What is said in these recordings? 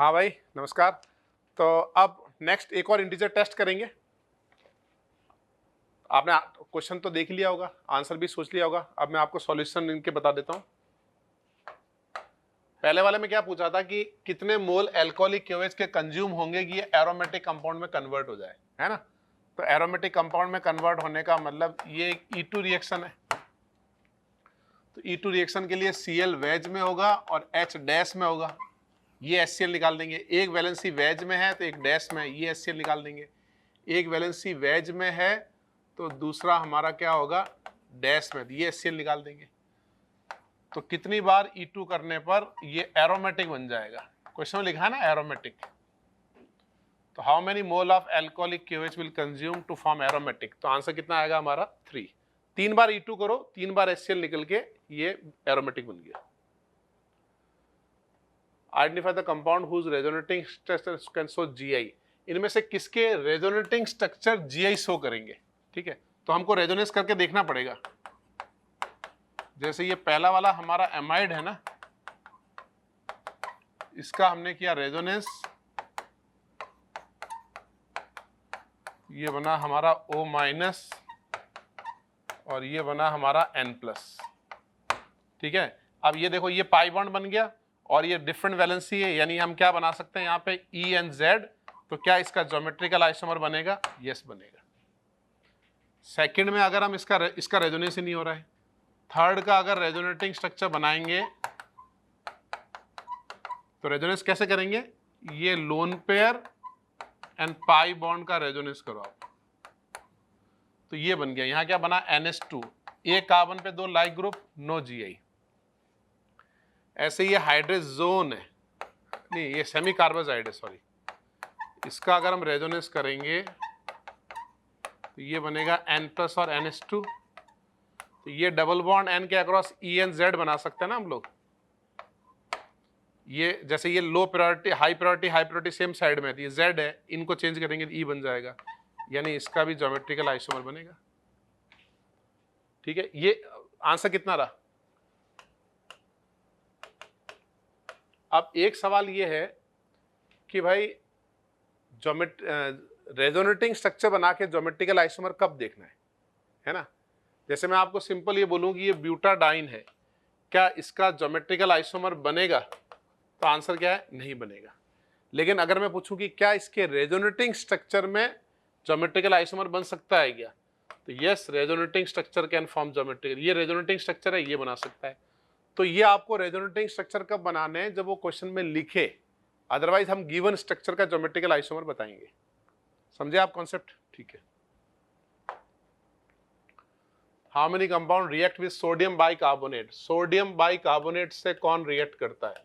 हाँ भाई नमस्कार। तो अब नेक्स्ट एक और इंटीजर टेस्ट करेंगे। आपने क्वेश्चन तो देख लिया होगा, आंसर भी सोच लिया होगा। अब मैं आपको सॉल्यूशन इनके बता देता हूँ। पहले वाले में क्या पूछा था कि कितने मोल एल्कोहलिक क्यूएच के कंज्यूम होंगे कि ये एरोमेटिक कंपाउंड में कन्वर्ट हो जाए, है ना। तो एरोमेटिक कंपाउंड में कन्वर्ट होने का मतलब ये एक E2 रिएक्शन है। तो E2 रिएक्शन के लिए Cl वेज में होगा और H डैश में होगा। ये HCl निकाल देंगे। एक वैलेंसी वेज में है तो एक डैश में, ये HCl निकाल देंगे। एक वैलेंसी वेज में है तो दूसरा हमारा क्या होगा, डैश में, ये HCl निकाल देंगे। तो कितनी बार E2 करने पर ये एरोमेटिक बन जाएगा। क्वेश्चन में लिखा है ना एरोमेटिक। तो how many mole of alcoholic QH will consume to form aromatic. तो आंसर कितना आएगा हमारा 3। 3 बार E2 करो, 3 बार HCl निकल के ये एरोमेटिक बन गया। Identify the compound whose resonating structure can show GI। इनमें से किसके रेजोनेटिंग स्ट्रक्चर GI शो करेंगे। ठीक है, तो हमको रेजोनेंस करके देखना पड़ेगा। जैसे ये पहला वाला हमारा एमाइड है ना, इसका हमने किया रेजोनेंस, ये बना हमारा O- और ये बना हमारा N+। ठीक है, अब ये देखो ये पाई बॉन्ड बन गया और ये डिफरेंट वैलेंसी है, यानी हम क्या बना सकते हैं यहाँ पे EN-Z। तो क्या इसका ज्योमेट्रिकल आइसोमर बनेगा? यस बनेगा। सेकंड में अगर हम इसका रेजोनेंस ही नहीं हो रहा है, थर्ड का अगर रेजोनेटिंग स्ट्रक्चर बनाएंगे तो रेजोनेंस कैसे करेंगे? ये lone pair and pi bond का रेजोनेंस करो आप, तो ये बन गया। यहां क्या बना? NH2, एक कार्बन पे 2 लाइक ग्रुप, नो GI। ऐसे ये हाइड्रोजोन है, नहीं ये सेमी कार्बोजाइड है, सॉरी। इसका अगर हम रेजोनेंस करेंगे तो ये बनेगा N+ और NH2। तो ये डबल बॉन्ड N के अक्रॉस EN-Z बना सकते हैं ना हम लोग। ये जैसे ये low priority high priority same side में है, ये Z है, इनको चेंज करेंगे तो E बन जाएगा, यानी इसका भी ज्योमेट्रिकल आइसोमर बनेगा। ठीक है, ये आंसर कितना रहा? अब एक सवाल ये है कि भाई रेजोनेटिंग स्ट्रक्चर बना के ज्योमेट्रिकल आइसोमर कब देखना है ना। जैसे मैं आपको सिंपल ये बोलूं कि ये ब्यूटाडाइन है, क्या इसका ज्योमेट्रिकल आइसोमर बनेगा? तो आंसर क्या है? नहीं बनेगा। लेकिन अगर मैं पूछूं कि क्या इसके रेजोनेटिंग स्ट्रक्चर में ज्योमेट्रिकल आइसोमर बन सकता है क्या, तो yes, resonating structure can form geometrical. ये रेजोनेटिंग स्ट्रक्चर है, ये बना सकता है। तो ये आपको रेजोनेटिंग स्ट्रक्चर कब बनाने हैं? जब वो क्वेश्चन में लिखे, अदरवाइज हम गिवन स्ट्रक्चर का ज्योमेट्रिकल आइसोमर बताएंगे। समझे आप कॉन्सेप्ट? ठीक है। How many compound react with sodium bicarbonate. Sodium bicarbonate से कौन रिएक्ट करता है?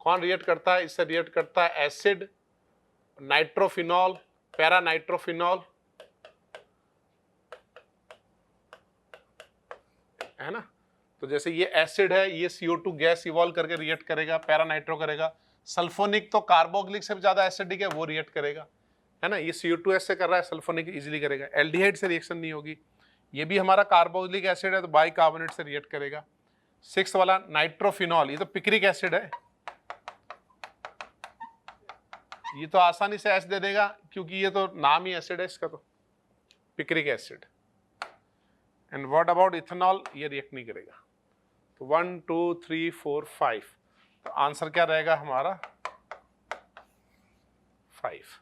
कौन रिएक्ट करता है? इससे रिएक्ट करता है एसिड, नाइट्रोफिनॉल, पैरा नाइट्रोफिनॉल, है ना। तो जैसे ये एसिड है, ये CO2 गैस इवॉल्व करके रिएक्ट करेगा, पैरा नाइट्रो करेगा। सल्फोनिक तो कार्बोक्सिलिक से भी ज्यादा एसिडिक है, वो रिएक्ट करेगा, है ना। ये CO2 से कर रहा है, सल्फोनिक इजीली करेगा। एल्डिहाइड से रिएक्शन नहीं होगी। ये भी हमारा कार्बोक्सिलिक एसिड है तो बाइकार्बोनेट से रिएक्ट करेगा। 6 वाला नाइट्रोफिनॉल, ये तो पिक्रिक एसिड है, ये तो आसानी से एस दे देगा क्योंकि ये तो नाम ही एसिड है इसका, तो picric acid. And what about ethanol? ये रिएक्ट नहीं करेगा। तो 1 2 3 4 5, तो आंसर क्या रहेगा हमारा? 5।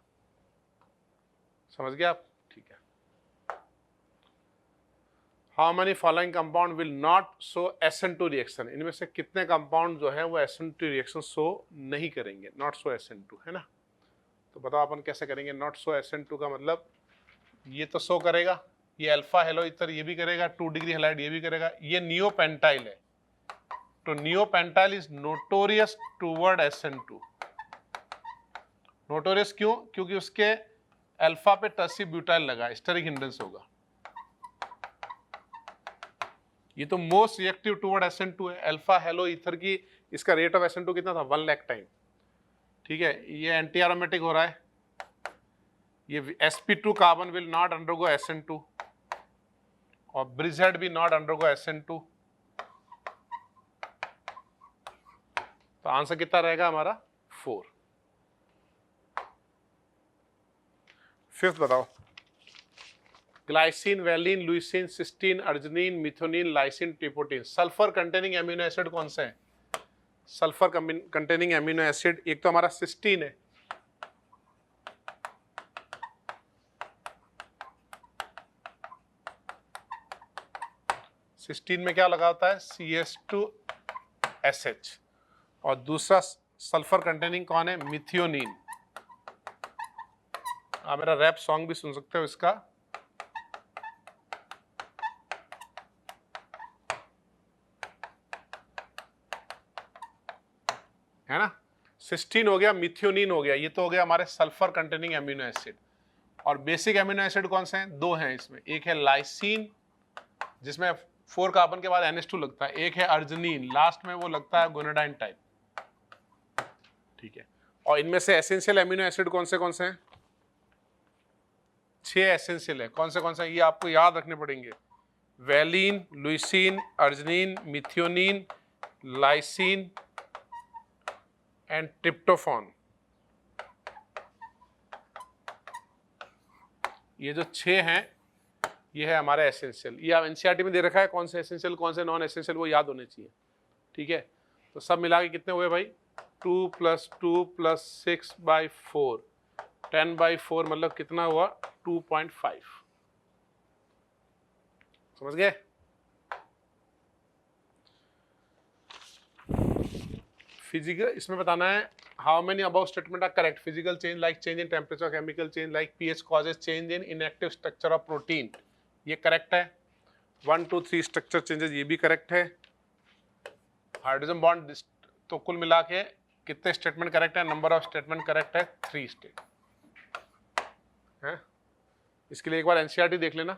समझ गए आप? ठीक है। How many following compound will not show SN2 reaction. इनमें से कितने कंपाउंड जो है वो SN2 रिएक्शन शो नहीं करेंगे, नॉट शो SN2, है ना। तो बताओ अपन कैसे करेंगे नॉट शो SN2 का मतलब? ये तो शो करेगा, ये अल्फा हेलो इथर ये भी करेगा, 2 डिग्री हैलाइड ये भी करेगा। ये नियोपेंटाइल है, तो neopentyl is notorious toward SN2। Notorious क्यों? क्योंकि उसके अल्फा पे टर्सी ब्यूटाइल लगा, स्टेरिक हिंड्रेंस होगा। ये तो मोस्ट रिएक्टिव टूवर्ड SN2 है। अल्फा हेलो ईथर की इसका रेट ऑफ SN2 कितना था? 1 लाख टाइम। ठीक है, ये एंटी एरोमेटिक हो रहा है। ये sp2 carbon will not undergo SN2 और ब्रिजहेड भी नॉट अंडरगो SN2। तो आंसर कितना रहेगा हमारा 4। फिफ्थ बताओ, glycine, valine, leucine, cysteine, arginine, methionine, lysine, tryptophan, sulphur containing amino acid कौन से हैं? सल्फर कंटेनिंग एमिनो एसिड एक तो हमारा सिस्टीन है, सिस्टीन में क्या लगा होता है? CH2SH। और दूसरा सल्फर कंटेनिंग कौन है? मिथियोनिन। आप मेरा रैप सॉन्ग भी सुन सकते हो इसका। है ना, सिस्टीन हो गया, मिथियोनिन हो गया, ये तो हो गया हमारे सल्फर कंटेनिंग एमिनो एसिड। और बेसिक एमिनो एसिड कौन से हैं? 2 हैं इसमें, एक है लाइसिन जिसमें 4 कार्बन के बाद NH2 लगता है, एक है अर्जिनिन, लास्ट में वो लगता है गोनाडाइन टाइप। ठीक है, और इनमें से एसेंशियल एमिनो एसिड कौन से हैं? 6 एसेंशियल है। कौन से ये आपको याद रखने पड़ेंगे। Valine, leucine, arginine, methionine, lysine and tryptophan. ये जो 6 हैं ये है हमारे एसेंशियल। ये आप एनसीईआरटी में दे रखा है, कौन से एसेंशियल कौन से नॉन एसेंशियल, वो याद होने चाहिए। ठीक है, तो सब मिला के कितने हुए भाई? 2 + 2 + 6/4, 10/4 मतलब कितना हुआ? 2.5। समझ गए? फिजिकल इसमें बताना है how many about statement are correct. Physical change like change in temperature, chemical change like pH causes change in inactive structure of protein, ये करेक्ट है। 1, 2, 3 स्ट्रक्चर चेंजेस, ये भी करेक्ट है। हाइड्रोजन बॉन्ड, तो कुल मिला के कितने स्टेटमेंट करेक्ट है? नंबर ऑफ स्टेटमेंट करेक्ट है 3 स्टेट है। इसके लिए एक बार एनसीईआरटी देख लेना,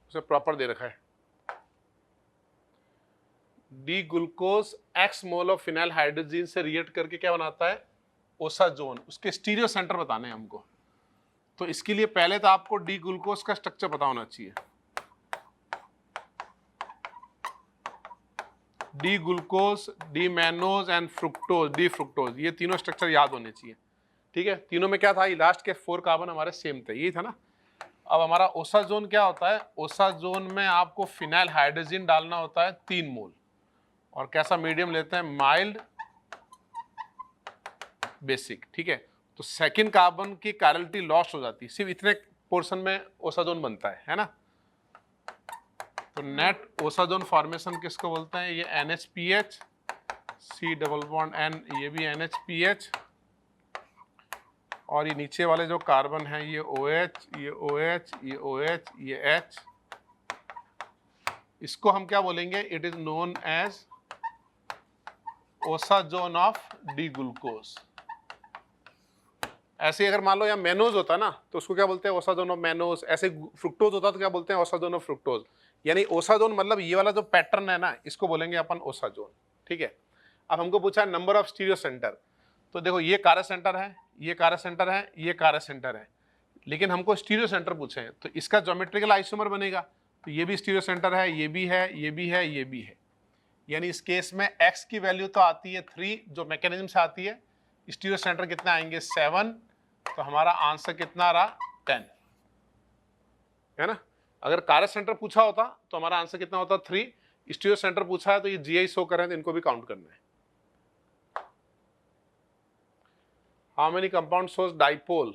उसे प्रॉपर दे रखा है। D glucose X mole of phenyl hydrogen से रिएक्ट करके क्या बनाता है? ओसाजोन। उसके स्टीरियो सेंटर बताने हैं हमको। तो इसके लिए पहले तो आपको डी ग्लूकोज का स्ट्रक्चर पता होना चाहिए। D glucose, D mannose and fructose, D fructose, ये तीनों स्ट्रक्चर याद होने चाहिए। ठीक है, तीनों में क्या था? ये लास्ट के 4 कार्बन हमारे सेम थे, यही था ना। अब हमारा ओसाजोन क्या होता है? ओसाजोन में आपको फिनाइल हाइड्रोजन डालना होता है 3 मोल। और कैसा मीडियम लेते हैं? Mild basic. ठीक है, तो सेकंड कार्बन की कायरलिटी लॉस हो जाती है, सिर्फ इतने पोर्शन में ओसाजोन बनता है ना। तो नेट ओसाजोन फॉर्मेशन किसको बोलते हैं? ये NHPH, C double bond N, ये भी NHPH, और ये नीचे वाले जो कार्बन हैं ये OH, ये OH, ये OH, ये H, इसको हम क्या बोलेंगे? It is known as osazone of D glucose. ऐसे अगर मान लो या मेनोज होता ना तो उसको क्या बोलते हैं? Osazone of mannose. ऐसे फ्रुक्टोज होता तो क्या बोलते हैं? Osazone of fructose. यानी ओसाजोन मतलब ये वाला जो पैटर्न है ना, इसको बोलेंगे अपन ओसाजोन। ठीक है, अब हमको पूछा नंबर ऑफ स्टीरियो सेंटर। तो देखो ये कार्य सेंटर है, ये कार्य सेंटर है, ये कार्य सेंटर है, लेकिन हमको स्टीरियो सेंटर पूछे हैं, तो इसका ज्योमेट्रिकल आइसोमर बनेगा। तो ये भी स्टीरियो सेंटर है, ये भी है, ये भी है, ये भी है। यानी इस केस में x की वैल्यू तो आती है 3 जो मैकेनिज्म से आती है, स्टीरियो सेंटर कितना आएंगे? 7। तो हमारा आंसर कितना रहा? 10, है ना। अगर कार्य सेंटर पूछा होता तो हमारा आंसर कितना होता? 3। स्टीरियो सेंटर पूछा है तो ये GI शो कर रहे हैं, तो इनको भी काउंट करना है। How many compound shows dipole?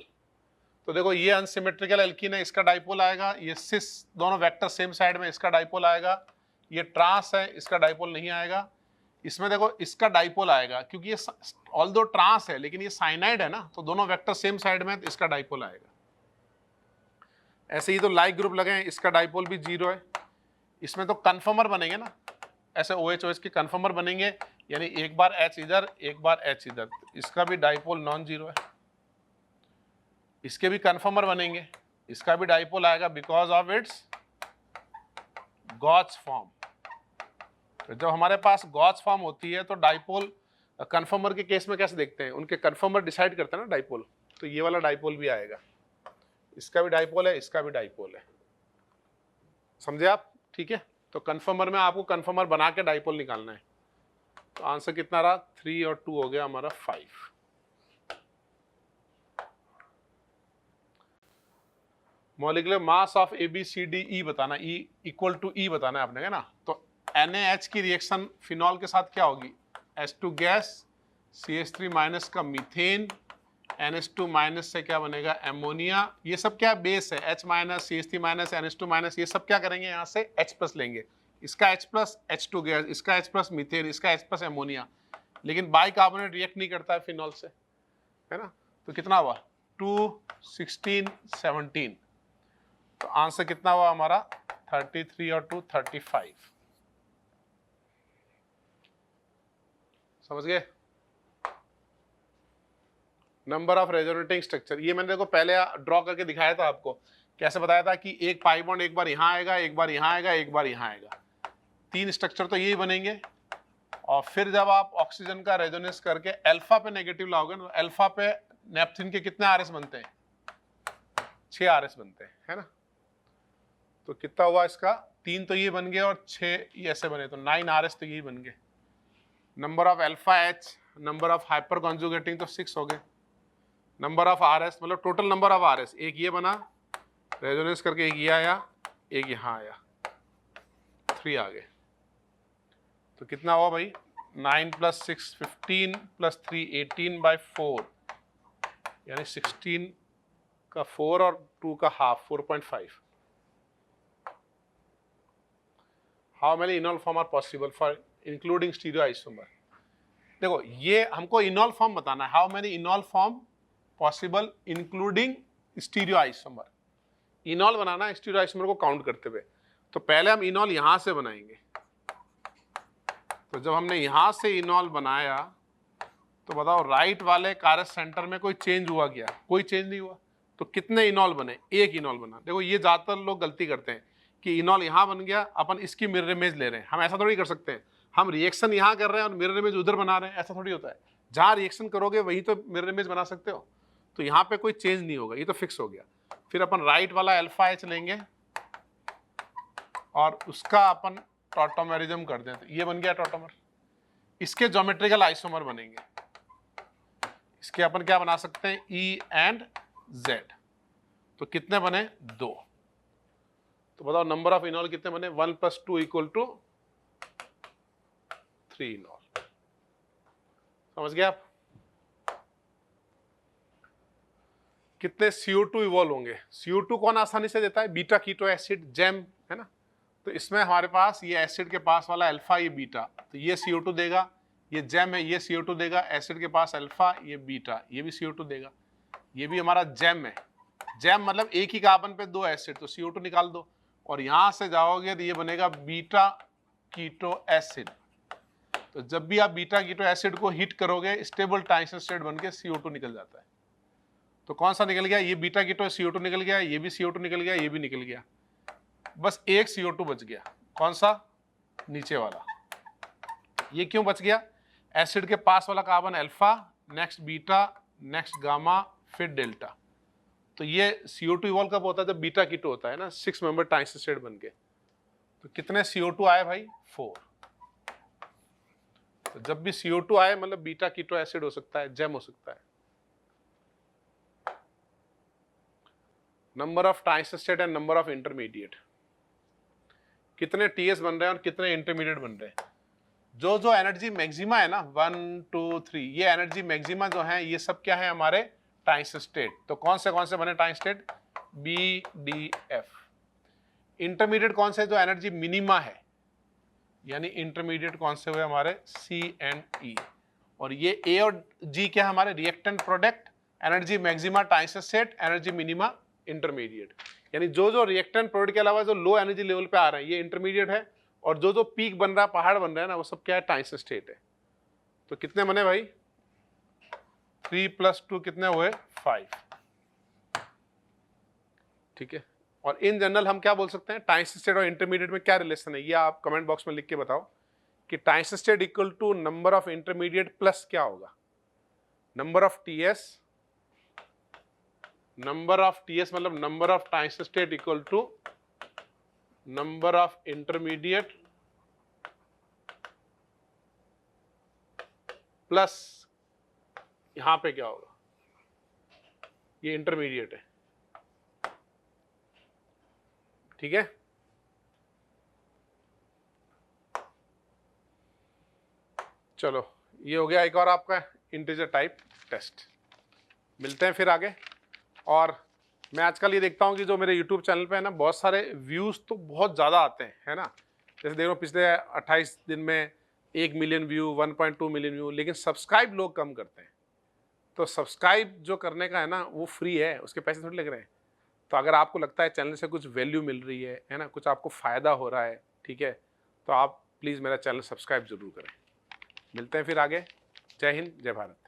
तो देखो ये अनसिमेट्रिकल एल्कीन है, इसका डाइपोल आएगा। ये सिस, दोनों वेक्टर सेम साइड में, इसका डाइपोल आएगा। ये ट्रांस है, इसका डाइपोल नहीं आएगा। इसमें देखो इसका डाइपोल आएगा, क्योंकि ये ऑल्दो ट्रांस है लेकिन ये साइनाइड है ना, तो दोनों वेक्टर सेम साइड में, तो इसका डाइपोल आएगा। ऐसे ही तो लाइक ग्रुप लगे हैं, इसका डाइपोल भी 0 है। इसमें तो कन्फर्मर बनेंगे ना, ऐसे OH के कन्फर्मर बनेंगे, यानी एक बार H इधर, एक बार H इधर, तो इसका भी डाइपोल नॉन जीरो है। इसके भी कन्फर्मर बनेंगे, इसका भी डाइपोल आएगा बिकॉज ऑफ इट्स गॉच फॉर्म। तो जब हमारे पास गॉच फॉर्म होती है तो डाइपोल कन्फर्मर के केस में कैसे देखते हैं? उनके कन्फर्मर डिसाइड करते हैं ना डाइपोल, तो ये वाला डाइपोल भी आएगा। इसका भी डाइपोल है, इसका भी डाइपोल है, समझे आप? ठीक है, तो कन्फर्मर में आपको कन्फर्मर बना के डाइपोल निकालना है। तो आंसर कितना रहा, 3 और 2 हो गया हमारा 5। मॉलिक्यूलर मास ऑफ ABCDE बताना, E इक्वल टू E बताना है आपने, है ना। तो NaH की रिएक्शन फिनॉल के साथ क्या होगी, H2 गैस, CH3 माइनस का मीथेन, NH2 माइनस से क्या बनेगा, एमोनिया। ये सब क्या बेस है, H minus, CH3 minus, NH2 minus, ये सब क्या करेंगे, यहाँ से H प्लस लेंगे, इसका H प्लस H2 गैस, इसका H प्लस मीथेन, इसका H प्लस एमोनिया। लेकिन बाइकार्बोनेट रिएक्ट नहीं करता है फिनॉल से, है ना। तो कितना हुआ, 2, 16, 17। तो आंसर कितना हुआ हमारा, 33 और 2 35। समझ गए। नंबर ऑफ रेजोनेटिंग स्ट्रक्चर, ये मैंने देखो पहले ड्रॉ करके दिखाया था आपको, कैसे बताया था कि एक पाई बॉन्ड एक बार यहां आएगा, एक बार यहां आएगा, एक बार यहां आएगा, 3 स्ट्रक्चर तो यही बनेंगे। और फिर जब आप ऑक्सीजन का रेजोनेंस करके अल्फा पे नेगेटिव लाओगे ना, अल्फा पे नेपथीन के कितने आरएस बनते हैं, 6 आरएस बनते हैं, है ना। तो कितना हुआ इसका, 3 तो ये बन गए और 6 ये ऐसे बने, तो 9 आरएस तो यही बन गए। Number of alpha H, number of hyper conjugating तो 6 हो गए। नंबर ऑफ आरएस मतलब टोटल नंबर ऑफ आरएस, एक ये बना रेजोनेंस करके, एक ये आया, एक यहाँ आया, 3 आ गए। तो कितना हुआ भाई, 9 + 6 15 + 3 18/4, यानी 16 का 4 और 2 का half, 4.5। How many enol form are possible for including stereoisomer. देखो ये हमको इनॉल फॉर्म बताना है, how many enol form possible including stereoisomer. Enol बनाना है स्टीरियोआइसोमर को काउंट करते हुए। तो पहले हम इनॉल यहां से बनाएंगे। तो जब हमने यहां से इनॉल बनाया तो बताओ राइट वाले कारस सेंटर में कोई चेंज हुआ क्या, कोई चेंज नहीं हुआ। तो कितने इनॉल बने, एक इनॉल बना। देखो ये ज्यादातर लोग गलती करते हैं कि इनॉल यहां बन गया, अपन इसकी मिरर इमेज ले रहे हैं। हम ऐसा थोड़ी कर सकते हैं, हम रिएक्शन यहां कर रहे हैं और मिरर इमेज उधर बना रहे हैं, ऐसा थोड़ी होता है। जहां रिएक्शन करोगे वही तो मिरर इमेज बना सकते हो। तो यहाँ पे कोई चेंज नहीं होगा, ये तो फिक्स हो गया। फिर अपन राइट वाला अल्फा एच लेंगे और उसका अपन टॉटोमेरिज्म कर दें, तो ये बन गया टॉटोमर। इसके ज्योमेट्रिकल आइसोमर बनेंगे, इसके अपन क्या बना सकते हैं, E and Z। तो कितने बने, 2। तो बताओ नंबर ऑफ इनॉल कितने बने, 1 + 2 = 3 इनॉल। समझ गए आप। कितने CO2 इवॉल्व होंगे। CO2 कौन आसानी से देता है, बीटा कीटो एसिड, जेम, है ना। तो इसमें हमारे पास ये एसिड के पास वाला अल्फा, ये बीटा, तो ये CO2 देगा। ये जेम है, ये CO2 देगा। एसिड के पास अल्फा, ये बीटा, ये भी CO2 देगा। ये भी हमारा जेम है। जेम मतलब एक ही कार्बन पे 2 एसिड, तो CO2 निकाल दो और यहां से जाओगे तो ये बनेगा बीटा कीटो एसिड। तो जब भी आप बीटा कीटो एसिड को हीट करोगे, स्टेबल ट्रांजिशन स्टेट बनके CO2 निकल जाता है। तो कौन सा निकल गया, ये बीटा कीटो CO2 निकल गया, ये भी CO2 निकल गया, ये भी निकल गया। बस एक CO2 बच गया, कौन सा, नीचे वाला। ये क्यों बच गया, एसिड के पास वाला carbon alpha, next beta, next gamma, फिर डेल्टा। तो ये CO2 इवॉल्व कब होता है, जब बीटा कीटो होता है ना, 6 मेंबर ट्रांजिशन स्टेट बनके। तो कितने CO2 आए भाई, 4। तो जब भी CO2 आए मतलब बीटा कीटो एसिड हो सकता है, जेम हो सकता है। Number of transition state and number of intermediate, कितने TS बन रहे हैं और कितने इंटरमीडिएट बन रहे हैं। जो जो एनर्जी मैक्सिमा है ना, 1 2 3, ये एनर्जी मैक्सिमा जो है, ये सब क्या है, हमारे ट्रांजिशन स्टेट। तो कौन से बने ट्रांजिशन स्टेट, BDF। इंटरमीडिएट कौन से, जो एनर्जी मिनिमा है, यानी इंटरमीडिएट कौन से हुए हमारे, C and E। और ये A और G क्या है, हमारे reactant product, energy maxima transition state, energy minima intermediate. यानी जो जो रिएक्टेंट प्रोडक्ट के अलावा जो लो एनर्जी लेवल पे आ रहे हैं, ये इंटरमीडिएट है। और जो जो पीक बन रहा है, पहाड़ बन रहा है ना, वो सब क्या है, ट्रांजिशन स्टेट है। तो कितने बने भाई, 3 + 2 कितने हुए, 5। ठीक है। और इन जनरल हम क्या बोल सकते हैं, ट्रांजिशन स्टेट और इंटरमीडिएट में क्या रिलेशन है, ये आप कमेंट बॉक्स में लिख के बताओ कि transition state equal to number of intermediate plus क्या होगा, number of TS। Number of TS मतलब number of transition state equal to number of intermediate plus यहां पे क्या होगा, ये इंटरमीडिएट है, ठीक है। चलो ये हो गया एक और आपका इंटीजर टाइप टेस्ट। मिलते हैं फिर आगे। और मैं आजकल ये देखता हूँ कि जो मेरे YouTube चैनल पे है ना, बहुत सारे व्यूज़ तो बहुत ज़्यादा आते हैं, है ना। जैसे देख लो पिछले 28 दिन में 1 मिलियन व्यू, 1.2 मिलियन व्यू, लेकिन सब्सक्राइब लोग कम करते हैं। तो सब्सक्राइब जो करने का है ना, वो फ्री है, उसके पैसे थोड़ी लग रहे हैं। तो अगर आपको लगता है चैनल से कुछ वैल्यू मिल रही है ना, कुछ आपको फ़ायदा हो रहा है, ठीक है, तो आप प्लीज़ मेरा चैनल सब्सक्राइब ज़रूर करें। मिलते हैं फिर आगे। जय हिंद, जय भारत।